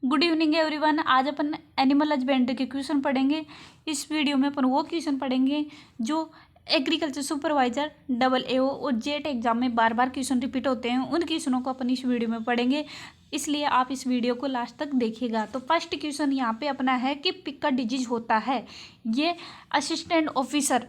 Good evening everyone. आज अपन animal husbandry के question पढ़ेंगे। इस वीडियो में अपन वो क्वेश्चन पढ़ेंगे जो एग्रीकल्चर सुपरवाइजर AAO और जेट एग्जाम में बार बार क्वेश्चन रिपीट होते हैं। उन क्वेश्चनों को अपन इस वीडियो में पढ़ेंगे, इसलिए आप इस वीडियो को लास्ट तक देखिएगा। तो फर्स्ट क्वेश्चन यहाँ पे अपना है कि पिक्का डिजीज होता है। ये असिस्टेंट ऑफिसर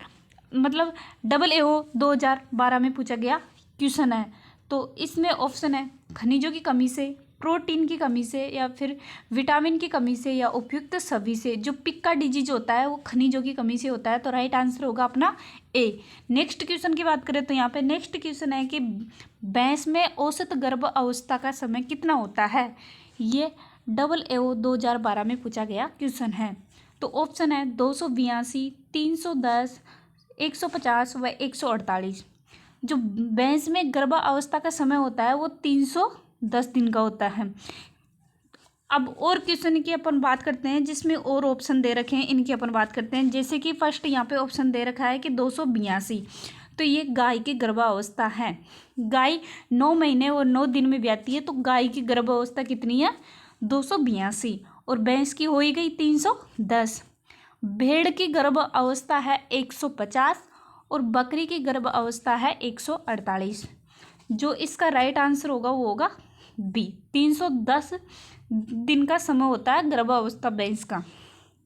मतलब AAO 2012 में पूछा गया क्वेश्चन है। तो इसमें ऑप्शन है खनिजों की कमी से, प्रोटीन की कमी से, या फिर विटामिन की कमी से, या उपयुक्त सभी से। जो पिक्का डिजीज होता है वो खनिजों की कमी से होता है, तो राइट आंसर होगा अपना ए। नेक्स्ट क्वेश्चन की बात करें तो यहाँ पे नेक्स्ट क्वेश्चन है कि भैंस में औसत गर्भ अवस्था का समय कितना होता है। ये AAO 2012 में पूछा गया क्वेश्चन है। तो ऑप्शन है 282, 310, 150 व 148। जो भैंस में गर्भ अवस्था का समय होता है वो 310 दिन का होता है। अब और क्वेश्चन की अपन बात करते हैं जिसमें और ऑप्शन दे रखे हैं, इनकी अपन बात करते हैं। जैसे कि फर्स्ट यहाँ पे ऑप्शन दे रखा है कि 282, तो ये गाय की गर्भावस्था है। गाय 9 महीने और 9 दिन में ब्याती है, तो गाय की गर्भावस्था कितनी है 282, और भैंस की हो ही गई 310। भेड़ की गर्भ अवस्था है 150 और बकरी की गर्भ अवस्था है 148। जो इसका राइट आंसर होगा वो होगा बी। 310 दिन का समय होता है गर्भ अवस्था भैंस का।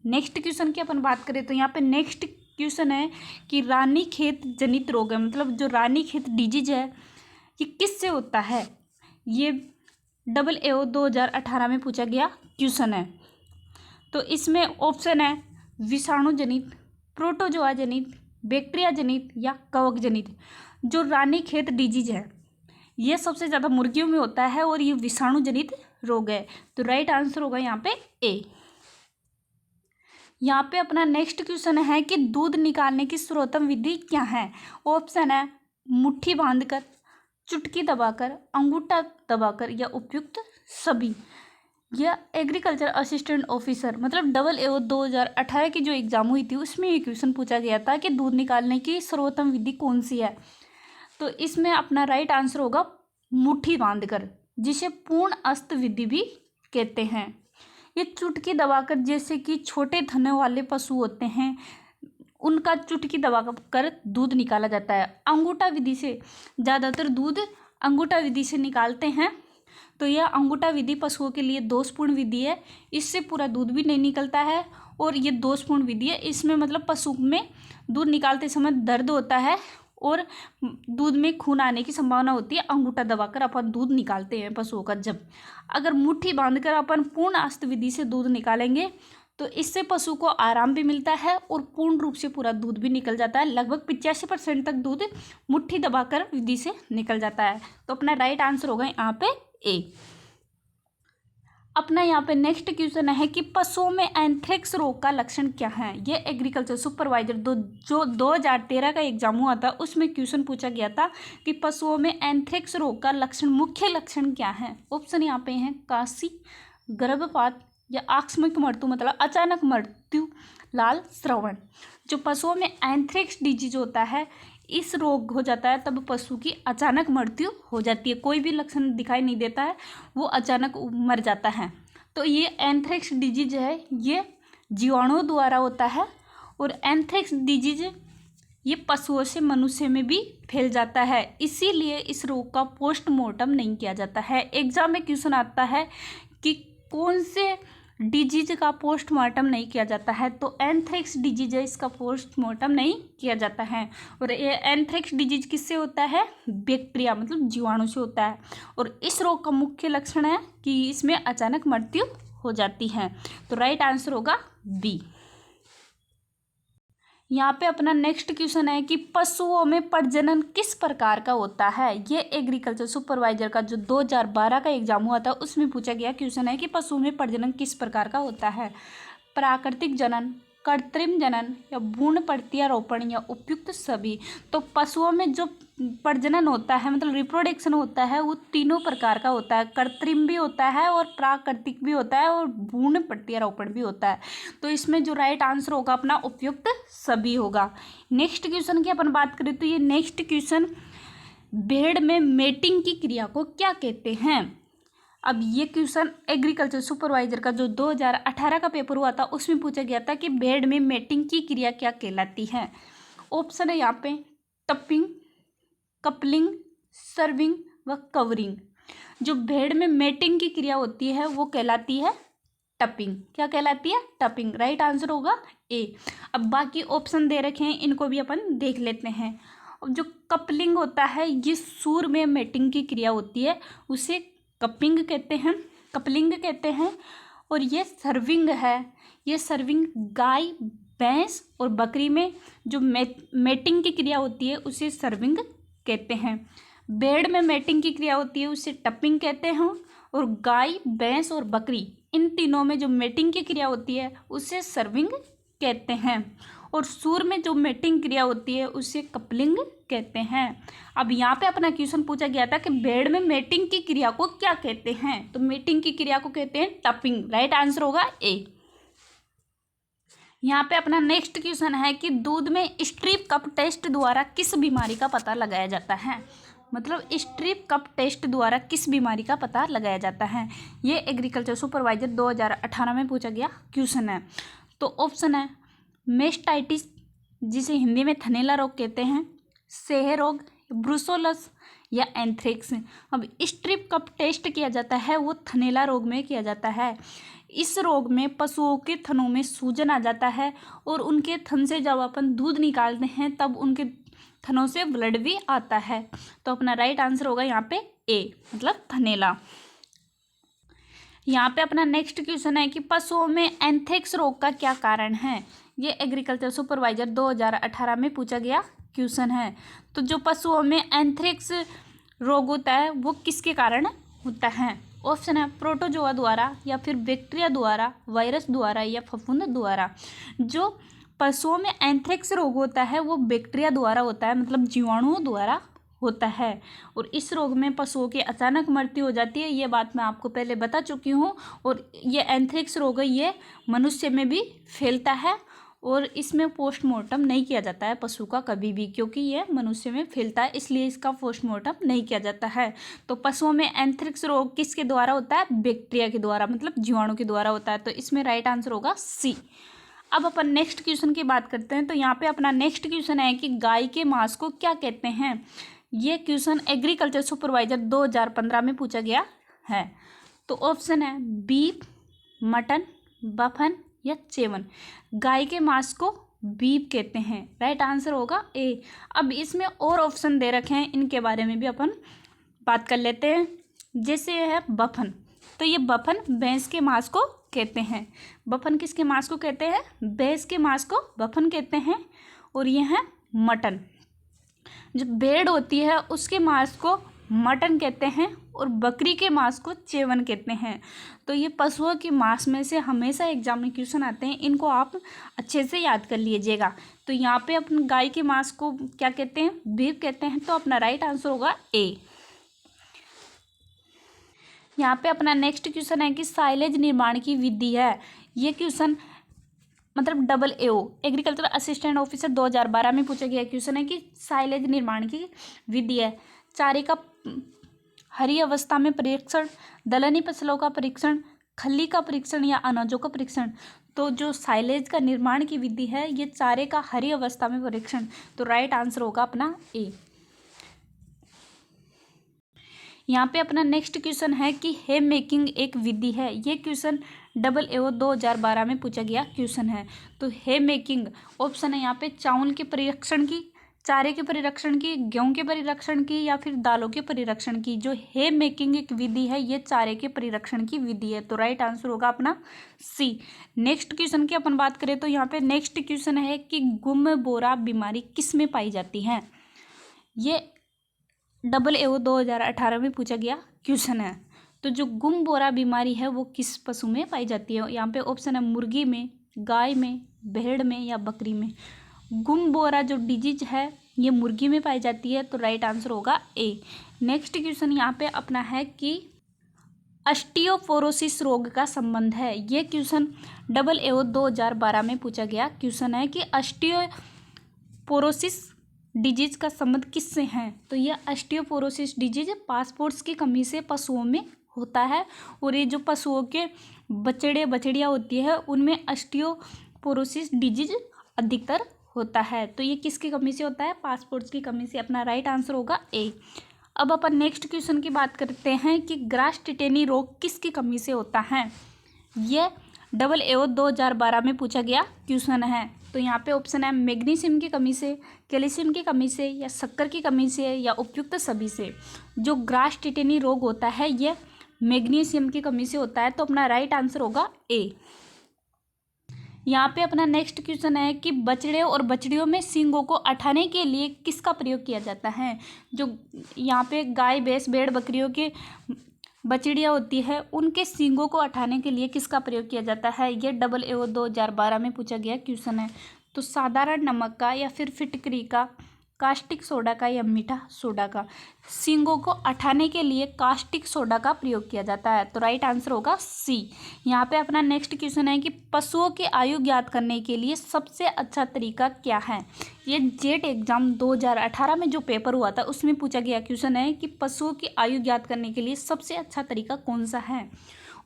नेक्स्ट क्वेश्चन की अपन बात करें तो यहाँ पे नेक्स्ट क्वेश्चन है कि रानीखेत जनित रोग है, मतलब जो रानीखेत डिजीज है ये किससे होता है। ये AAO 2018 में पूछा गया क्वेश्चन है। तो इसमें ऑप्शन है विषाणु जनित, प्रोटोजोआ जनित, बैक्टीरिया जनित या कवक जनित। जो रानीखेत डिजीज है ये सबसे ज़्यादा मुर्गियों में होता है और ये विषाणु जनित रोग है, तो राइट आंसर होगा यहाँ पे ए। यहाँ पे अपना नेक्स्ट क्वेश्चन है कि दूध निकालने की सर्वोत्तम विधि क्या है। ऑप्शन है मुट्ठी बांधकर, चुटकी दबाकर, अंगूठा दबाकर या उपयुक्त सभी। यह एग्रीकल्चर असिस्टेंट ऑफिसर मतलब AAO 2018 की जो एग्जाम हुई थी उसमें ये क्वेश्चन पूछा गया था कि दूध निकालने की सर्वोत्तम विधि कौन सी है। तो इसमें अपना राइट आंसर होगा मुट्ठी बांधकर, जिसे पूर्ण अस्त विधि भी कहते हैं। ये चुटकी दबाकर, जैसे कि छोटे थनों वाले पशु होते हैं उनका चुटकी दबाकर दूध निकाला जाता है। अंगूठा विधि से ज़्यादातर दूध अंगूठा विधि से निकालते हैं, तो यह अंगूठा विधि पशुओं के लिए दोषपूर्ण विधि है। इससे पूरा दूध भी नहीं निकलता है और ये दोषपूर्ण विधि है। इसमें मतलब पशु में दूध निकालते समय दर्द होता है और दूध में खून आने की संभावना होती है। अंगूठा दबाकर अपन दूध निकालते हैं पशुओं का। जब अगर मुट्ठी बांधकर अपन पूर्ण अस्त विधि से दूध निकालेंगे तो इससे पशु को आराम भी मिलता है और पूर्ण रूप से पूरा दूध भी निकल जाता है। लगभग 85% तक दूध मुट्ठी दबाकर विधि से निकल जाता है, तो अपना राइट आंसर होगा यहाँ पे ए। अपना यहाँ पे नेक्स्ट क्वेश्चन है कि पशुओं में एंथ्रेक्स रोग का लक्षण क्या है। ये एग्रीकल्चर सुपरवाइजर जो 2013 का एग्जाम हुआ था उसमें क्वेश्चन पूछा गया था कि पशुओं में एंथ्रेक्स रोग का लक्षण मुख्य लक्षण क्या है। ऑप्शन यहाँ पे हैं काशी, गर्भपात या आकस्मिक मृत्यु मतलब अचानक मृत्यु, लाल श्रवण। जो पशुओं में एंथ्रेक्स डिजीज होता है, इस रोग हो जाता है तब पशु की अचानक मृत्यु हो जाती है। कोई भी लक्षण दिखाई नहीं देता है, वो अचानक मर जाता है। तो ये एंथ्रेक्स डिजीज है, ये जीवाणुओं द्वारा होता है और एंथ्रेक्स डिजीज ये पशुओं से मनुष्य में भी फैल जाता है, इसीलिए इस रोग का पोस्टमार्टम नहीं किया जाता है। एग्जाम में क्वेश्चन आता है कि कौन से डिजीज का पोस्टमार्टम नहीं किया जाता है, तो एंथ्रेक्स डिजीज है, इसका पोस्टमार्टम नहीं किया जाता है। और ये एंथ्रेक्स डिजीज किससे होता है, बैक्टीरिया मतलब जीवाणु से होता है। और इस रोग का मुख्य लक्षण है कि इसमें अचानक मृत्यु हो जाती है, तो राइट आंसर होगा बी। यहाँ पे अपना नेक्स्ट क्वेश्चन है कि पशुओं में प्रजनन किस प्रकार का होता है। ये एग्रीकल्चर सुपरवाइजर का जो 2012 का एग्जाम हुआ था उसमें पूछा गया क्वेश्चन है कि पशुओं में प्रजनन किस प्रकार का होता है। प्राकृतिक जनन, कृत्रिम जनन या भ्रूण प्रत्यारोपण या उपयुक्त सभी। तो पशुओं में जो प्रजनन होता है मतलब रिप्रोडक्शन होता है वो तीनों प्रकार का होता है। कृत्रिम भी होता है और प्राकृतिक भी होता है और भ्रूण प्रत्यारोपण भी होता है। तो इसमें जो राइट आंसर होगा अपना उपयुक्त सभी होगा। नेक्स्ट क्वेश्चन की अपन बात करें तो ये नेक्स्ट क्वेश्चन भेड़ में मेटिंग की क्रिया को क्या कहते हैं। अब ये क्वेश्चन एग्रीकल्चर सुपरवाइजर का जो 2018 का पेपर हुआ था उसमें पूछा गया था कि भेड़ में मेटिंग की क्रिया क्या कहलाती है। ऑप्शन है यहाँ पे टपिंग, कपलिंग, सर्विंग व कवरिंग। जो भेड़ में मेटिंग की क्रिया होती है वो कहलाती है टपिंग। क्या कहलाती है? टपिंग। राइट आंसर होगा ए। अब बाकी ऑप्शन दे रखे हैं, इनको भी अपन देख लेते हैं। अब जो कपलिंग होता है ये सूर में मेटिंग की क्रिया होती है, उसे कपिंग कहते हैं, कपलिंग कहते हैं। और ये सर्विंग है, ये सर्विंग गाय, भैंस और बकरी में जो मेटिंग की क्रिया होती है उसे सर्विंग कहते हैं। भेड़ में मेटिंग की क्रिया होती है उसे टपिंग कहते हैं। और गाय, भैंस और बकरी इन तीनों में जो मेटिंग की क्रिया होती है उसे सर्विंग कहते हैं। और सूर में जो मेटिंग क्रिया होती है उसे कपलिंग कहते हैं। अब यहाँ पे अपना क्वेश्चन पूछा गया था कि भेड़ में मेटिंग की क्रिया को क्या कहते हैं, तो मेटिंग की क्रिया को कहते हैं टपिंग। राइट आंसर होगा ए। यहाँ पे अपना नेक्स्ट क्वेश्चन है कि दूध में स्ट्रिप कप टेस्ट द्वारा किस बीमारी का पता लगाया जाता है। मतलब स्ट्रिप कप टेस्ट द्वारा किस बीमारी का पता लगाया जाता है। ये एग्रीकल्चर सुपरवाइजर 2018 में पूछा गया क्वेश्चन है। तो ऑप्शन है मेस्टाइटिस, जिसे हिंदी में थनैला रोग कहते हैं, सेह रोग, ब्रुसोलस या एंथ्रेक्स। अब स्ट्रिप कप टेस्ट किया जाता है वो थनैला रोग में किया जाता है। इस रोग में पशुओं के थनों में सूजन आ जाता है और उनके थन से जब अपन दूध निकालते हैं तब उनके थनों से ब्लड भी आता है। तो अपना राइट आंसर होगा यहाँ पे ए, मतलब थनैला। यहाँ पे अपना नेक्स्ट क्वेश्चन है कि पशुओं में एंथ्रेक्स रोग का क्या कारण है। ये एग्रीकल्चर सुपरवाइजर 2018 में पूछा गया क्वेश्चन है। तो जो पशुओं में एंथ्रेक्स रोग होता है वो किसके कारण होता है। ऑप्शन है प्रोटोजोआ द्वारा या फिर बैक्टीरिया द्वारा, वायरस द्वारा या फफूंद द्वारा। जो पशुओं में एंथ्रेक्स रोग होता है वो बैक्टीरिया द्वारा होता है, मतलब जीवाणुओं द्वारा होता है। और इस रोग में पशुओं की अचानक मृत्यु हो जाती है, ये बात मैं आपको पहले बता चुकी हूँ। और ये एंथ्रेक्स रोग है ये मनुष्य में भी फैलता है और इसमें पोस्टमार्टम नहीं किया जाता है पशु का कभी भी, क्योंकि ये मनुष्य में फैलता है इसलिए इसका पोस्टमार्टम नहीं किया जाता है। तो पशुओं में एंथ्रेक्स रोग किसके द्वारा होता है? बैक्टीरिया के द्वारा, मतलब जीवाणु के द्वारा होता है। तो इसमें राइट आंसर होगा सी। अब अपन नेक्स्ट क्वेश्चन की बात करते हैं। तो यहाँ पे अपना नेक्स्ट क्वेश्चन है कि गाय के मांस को क्या कहते हैं। ये क्वेश्चन एग्रीकल्चर सुपरवाइजर 2015 में पूछा गया है। तो ऑप्शन है बीफ, मटन, बफन या चेवन। गाय के मांस को बीफ कहते हैं। राइट आंसर होगा ए। अब इसमें और ऑप्शन दे रखे हैं, इनके बारे में भी अपन बात कर लेते हैं। जैसे है बफन, तो ये बफन भैंस के मांस को कहते हैं। बफन किसके मांस को कहते हैं? भैंस के मांस को बफन कहते हैं। और ये है मटन, जो भेड़ होती है उसके मांस को मटन कहते हैं और बकरी के मांस को चेवन कहते हैं। तो ये पशुओं के मांस में से हमेशा एग्जाम में क्वेश्चन आते हैं, इनको आप अच्छे से याद कर लीजिएगा। तो यहाँ पे अपन गाय के मांस को क्या कहते हैं? बीफ कहते हैं। तो अपना राइट आंसर होगा ए। यहाँ पे अपना नेक्स्ट क्वेश्चन है कि साइलेज निर्माण की विधि है। ये क्वेश्चन मतलब AAO एग्रीकल्चर असिस्टेंट ऑफिसर 2012 में पूछा गया क्वेश्चन है कि साइलेज निर्माण की विधि है। चारे का हरी अवस्था में परीक्षण, दलहनी फसलों का परीक्षण, खली का परीक्षण या अनाजों का परीक्षण। तो जो साइलेज का निर्माण की विधि है ये चारे का हरी अवस्था में परीक्षण। तो राइट आंसर होगा अपना ए। यहाँ पे अपना नेक्स्ट क्वेश्चन है कि हे मेकिंग एक विधि है। ये क्वेश्चन AAO 2012 में पूछा गया क्वेश्चन है। तो हे मेकिंग ऑप्शन है यहाँ पे चावल के परिरक्षण की, चारे के परिरक्षण की, गेहूं के परिरक्षण की या फिर दालों के परिरक्षण की। जो हे मेकिंग एक विधि है ये चारे के परिरक्षण की विधि है। तो राइट आंसर होगा अपना सी। नेक्स्ट क्वेश्चन की अपन बात करें तो यहाँ पे नेक्स्ट क्वेश्चन है कि गुम बोरा बीमारी किस में पाई जाती है। ये AAO 2018 में पूछा गया क्वेश्चन है। तो जो गुम बोरा बीमारी है वो किस पशु में पाई जाती है। यहाँ पे ऑप्शन है मुर्गी में, गाय में, भेड़ में या बकरी में। गुम बोरा जो डिजीज है ये मुर्गी में पाई जाती है। तो राइट आंसर होगा ए। नेक्स्ट क्वेश्चन यहाँ पे अपना है कि ऑस्टियोपोरोसिस रोग का संबंध है। ये क्वेश्चन AAO 2012 में पूछा गया क्वेश्चन है कि ऑस्टियोपोरोसिस डिजीज का संबंध किससे है। तो यह ऑस्टियोपोरोसिस डिजीज पासपोर्ट्स की कमी से पशुओं में होता है। और ये जो पशुओं के बछड़े बछड़ियाँ होती है उनमें ऑस्टियोपोरोसिस डिजीज अधिकतर होता है। तो ये किसकी कमी से होता है? पासपोर्ट्स की कमी से। अपना राइट आंसर होगा ए। अब अपन नेक्स्ट क्वेश्चन की बात करते हैं कि ग्रास टिटेनी रोग किसकी कमी से होता है। ये AAO 2012 में पूछा गया क्वेश्चन है। तो यहाँ पे ऑप्शन है मैग्नीशियम की कमी से, कैल्शियम की कमी से, या शक्कर की कमी से, या उपयुक्त सभी से। जो ग्रास टिटेनी रोग होता है ये मैग्नीशियम की कमी से होता है। तो अपना राइट आंसर होगा ए। यहाँ पे अपना नेक्स्ट क्वेश्चन है कि बछड़े और बछड़ियों में सींगों को हटाने के लिए किसका प्रयोग किया जाता है। जो यहाँ पे गाय भैंस भेड़ बकरियों के बछड़ियाँ होती है उनके सींगों को हटाने के लिए किसका प्रयोग किया जाता है। ये AAO 2012 में पूछा गया क्वेश्चन है। तो साधारण नमक का, या फिर फिटकरी का, कास्टिक सोडा का, या मीठा सोडा का। सींगों को हटाने के लिए कास्टिक सोडा का प्रयोग किया जाता है। तो राइट आंसर होगा सी। यहाँ पे अपना नेक्स्ट क्वेश्चन है कि पशुओं की आयु ज्ञात करने के लिए सबसे अच्छा तरीका क्या है। ये जेट एग्जाम 2018 में जो पेपर हुआ था उसमें पूछा गया क्वेश्चन है कि पशुओं की आयु ज्ञात करने के लिए सबसे अच्छा तरीका कौन सा है।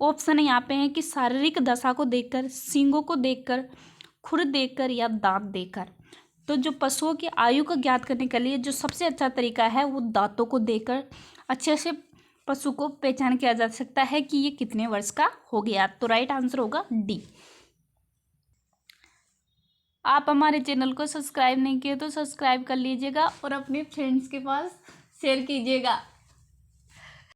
ऑप्शन यहाँ पे है कि शारीरिक दशा को देखकर, सींगों को देखकर, खुर देखकर, या दांत देखकर। तो जो पशुओं की आयु को ज्ञात करने के लिए जो सबसे अच्छा तरीका है वो दांतों को देखकर अच्छे से पशु को पहचान किया जा सकता है कि ये कितने वर्ष का हो गया। तो राइट आंसर होगा डी। आप हमारे चैनल को सब्सक्राइब नहीं किए तो सब्सक्राइब कर लीजिएगा और अपने फ्रेंड्स के पास शेयर कीजिएगा।